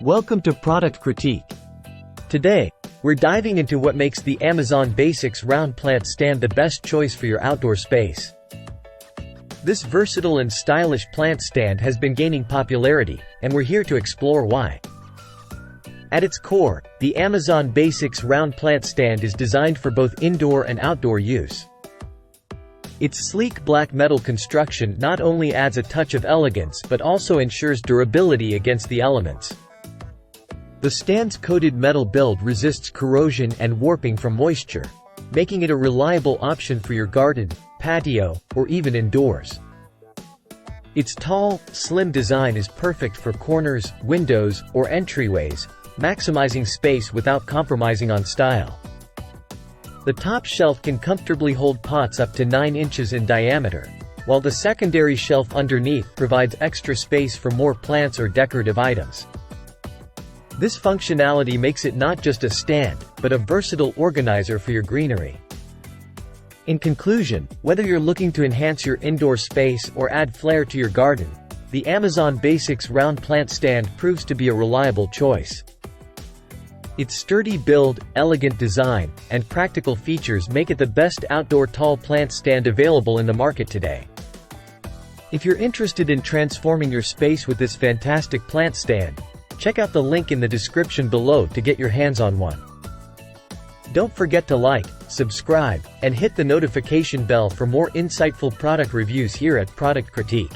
Welcome to Product Critique. Today, we're diving into what makes the Amazon Basics round plant stand the best choice for your outdoor space. This versatile and stylish plant stand has been gaining popularity, and we're here to explore why. At its core, the Amazon Basics round plant stand is designed for both indoor and outdoor use. Its sleek black metal construction not only adds a touch of elegance but also ensures durability against the elements. The stand's coated metal build resists corrosion and warping from moisture, making it a reliable option for your garden, patio, or even indoors. Its tall, slim design is perfect for corners, windows, or entryways, maximizing space without compromising on style. The top shelf can comfortably hold pots up to 9 inches in diameter, while the secondary shelf underneath provides extra space for more plants or decorative items. This functionality makes it not just a stand, but a versatile organizer for your greenery. In conclusion, whether you're looking to enhance your indoor space or add flair to your garden, the Amazon Basics round plant stand proves to be a reliable choice. Its sturdy build, elegant design, and practical features make it the best outdoor tall plant stand available in the market today. If you're interested in transforming your space with this fantastic plant stand, check out the link in the description below to get your hands on one. Don't forget to like, subscribe, and hit the notification bell for more insightful product reviews here at Product Critique.